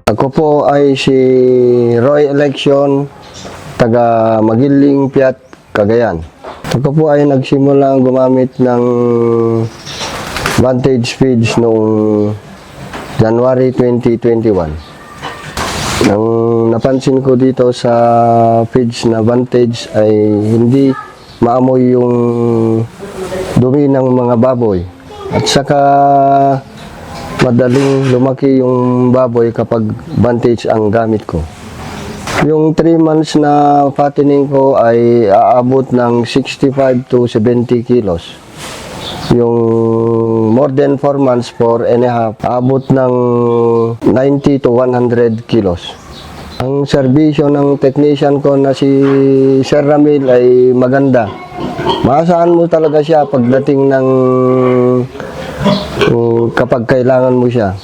Ako po ay si Roy Election, taga Magiling, Piat, Cagayan. Ako po ay nagsimula gumamit ng Vantage Feeds noong January 2021. Nang napansin ko dito sa feeds na Vantage ay hindi maamoy yung dumi ng mga baboy. At saka madaling lumaki yung baboy kapag Vantage ang gamit ko. Yung 3 months na fattening ko ay aabot ng 65 to 70 kilos. Yung more than 4 months, 4 and a half, aabot ng 90 to 100 kilos. Ang serbisyo ng technician ko na si Sir Ramil ay maganda. Maasahan mo talaga siya pagdating ng kapag kailangan mo siya.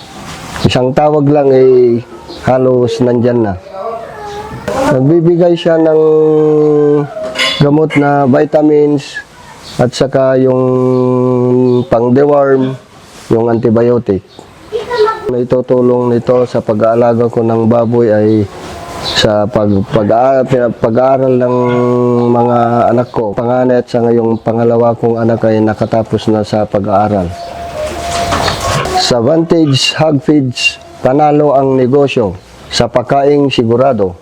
Isang tawag lang ay halos nandyan na. Nagbibigay siya ng gamot na vitamins at saka yung pang-deworm, yung antibiotic. Itutulong nito sa pag-aalaga ko ng baboy ay sa pag-aaral ng mga anak ko. Panganay at sa ngayong pangalawa kong anak ay nakatapos na sa pag-aaral. Sa Vantage Hog Feeds, panalo ang negosyo, sa pagkaing sigurado.